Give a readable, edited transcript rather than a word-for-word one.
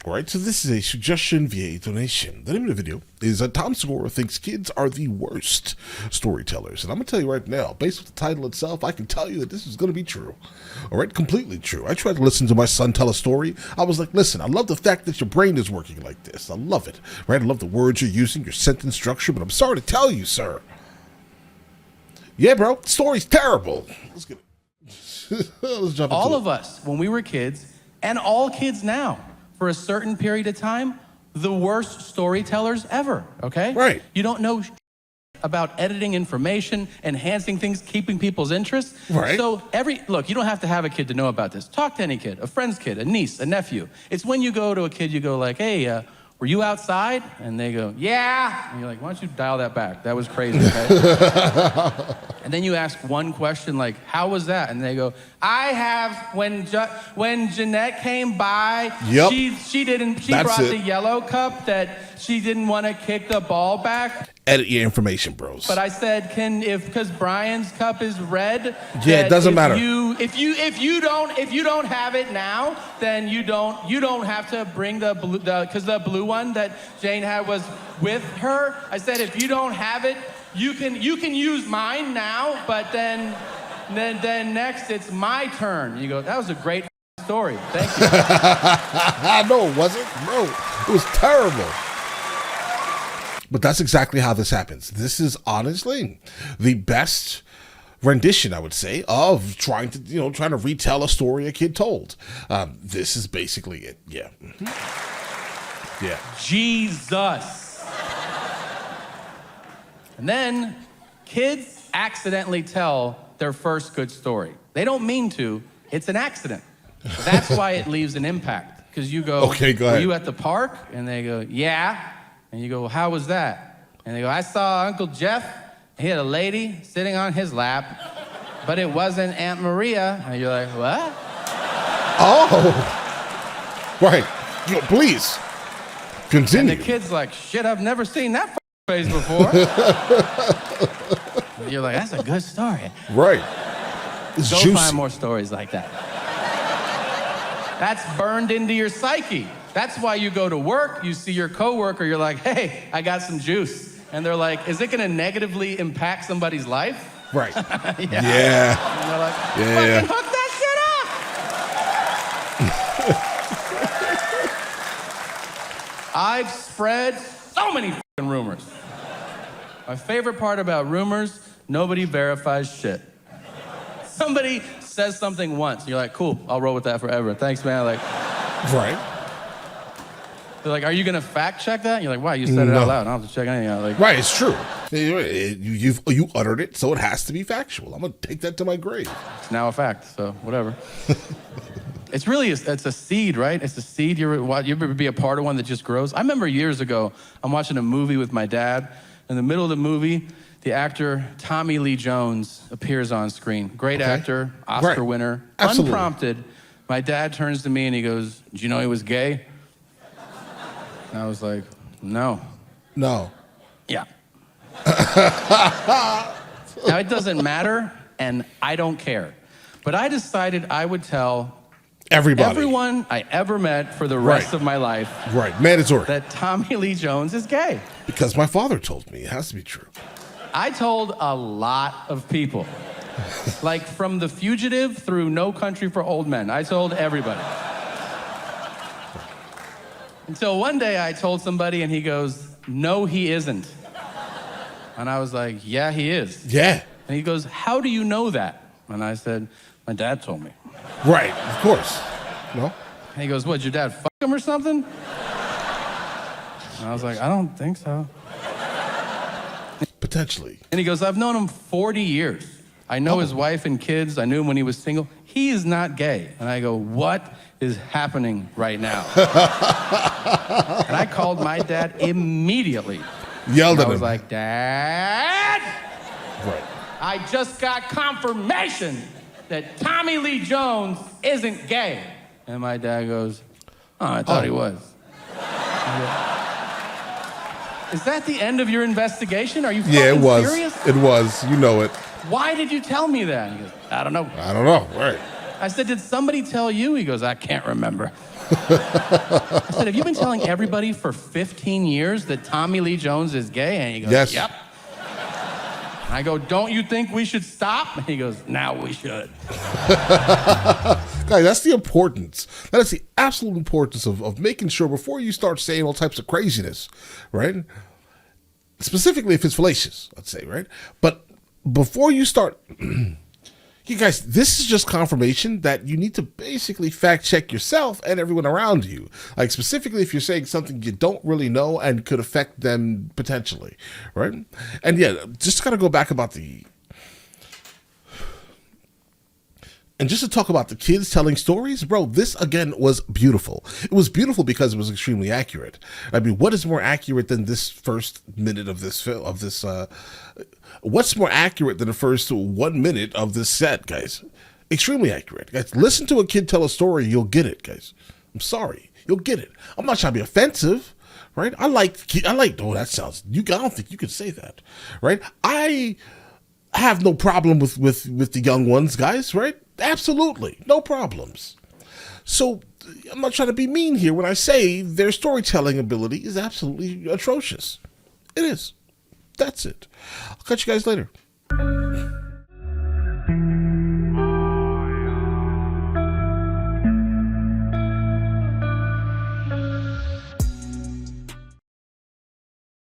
All right, so this is a suggestion via a donation. The name of the video is Tom Segura thinks kids are the worst storytellers. And I'm going to tell you right now, based on the title itself, I can tell you that this is going to be true. All right, completely true. I tried to listen to my son tell a story. I was like, listen, I love the fact that your brain is working like this. I love it, right? I love the words you're using, your sentence structure, but I'm sorry to tell you, sir. Yeah, bro, the story's terrible. Let's get it. Let's jump into all it. of us, when we were kids, and all kids now, for a certain period of time, the worst storytellers ever, okay? Right. You don't know about editing information, enhancing things, keeping people's interest. Right. So look, you don't have to have a kid to know about this. Talk to any kid, a friend's kid, a niece, a nephew. It's when you go to a kid, you go like, hey, were you outside? And they go, yeah. And you're like, why don't you dial that back? That was crazy, okay? And then you ask one question like, how was that? And they go, I have, when Jeanette came by, Yep. she That's brought it. the yellow cup that she didn't want to kick the ball back. Edit your information, bros. But I said, because Brian's cup is red. Yeah, it doesn't matter. If you don't have it now, then you don't have to bring because the blue one that Jane had was with her. I said, if you don't have it, you can use mine now, but then next it's my turn. You go, that was a great story. Thank you. No, it wasn't, bro. It was terrible. But that's exactly how this happens. This is honestly the best rendition, I would say, of trying to retell a story a kid told. This is basically it. Yeah. Mm-hmm. Yeah. Jesus. And then kids accidentally tell their first good story. They don't mean to. It's an accident. That's why it leaves an impact. Because you go, okay, go ahead. Were you at the park? And they go, yeah. And you go, well, how was that? And they go, I saw Uncle Jeff. He had a lady sitting on his lap, but it wasn't Aunt Maria. And you're like, what? Oh. Right. Please. Continue. And the kid's like, shit, I've never seen that face before. And you're like, that's a good story. Right. It's Go juicy. find more stories like that. That's burned into your psyche. That's why you go to work, you see your coworker, you're like, hey, I got some juice. And they're like, is it gonna negatively impact somebody's life? Right. Yeah. Yeah. And they're like, Yeah. fucking hook that shit up! I've spread so many fucking rumors. My favorite part about rumors, nobody verifies shit. Somebody says something once, you're like, cool, I'll roll with that forever. Thanks, man. Like, Right. they're like, are you gonna fact check that? And you're like, wow, you said it out loud. I don't have to check anything out. Like, Right, it's true. You uttered it, so it has to be factual. I'm gonna take that to my grave. it's now a fact, so whatever. It's a seed, right? It's a seed. You ever be a part of one that just grows? I remember years ago, I'm watching a movie with my dad. In the middle of the movie, the actor Tommy Lee Jones appears on screen. Great actor, Oscar winner. Absolutely. Unprompted, my dad turns to me and he goes, did you know he was gay? And I was like, no. No. Yeah. Now, it doesn't matter, and I don't care. But I decided I would tell everyone I ever met for the rest of my life Mandatory. that Tommy Lee Jones is gay. Because my father told me. It has to be true. I told a lot of people. Like from The Fugitive through No Country for Old Men. I told everybody. Until one day I told somebody and he goes, no, he isn't. And I was like, yeah, he is. Yeah. And he goes, how do you know that? And I said, my dad told me. Right, of course. No? And he goes, what, your dad fuck him or something? And I was like, I don't think so. Potentially. And he goes, I've known him 40 years. I know his wife and kids. I knew him when he was single. He is not gay. And I go, what is happening right now? And I called my dad immediately. Yelled at him. I was like, Dad! Right. I just got confirmation that Tommy Lee Jones isn't gay. And my dad goes, oh, I thought he was. Is that the end of your investigation? Are you fucking Yeah, it was. serious? It was. You know it. Why did you tell me that? He goes, I don't know. I don't know. Right. I said, did somebody tell you? He goes, I can't remember. I said, have you been telling everybody for 15 years that Tommy Lee Jones is gay? And he goes, Yes. yep. I go, don't you think we should stop? And he goes, now we should. Guys, that's the importance. That is the absolute importance of making sure before you start saying all types of craziness, right? Specifically if it's fallacious, let's say, right? But before you start, you guys, this is just confirmation that you need to basically fact check yourself and everyone around you. Like specifically if you're saying something you don't really know and could affect them potentially, right? And yeah, just gotta go back about and just to talk about the kids telling stories, bro, this again was beautiful. It was beautiful because it was extremely accurate. I mean, what is more accurate than this first minute of this film, what's more accurate than the first 1 minute of this set, guys? Extremely accurate. Guys, listen to a kid tell a story, you'll get it, guys. I'm sorry. You'll get it. I'm not trying to be offensive, right? I like, oh, that sounds, I don't think you could say that, right? I have no problem with the young ones, guys, right? Absolutely. No problems. So I'm not trying to be mean here when I say their storytelling ability is absolutely atrocious. It is. That's it. I'll catch you guys later.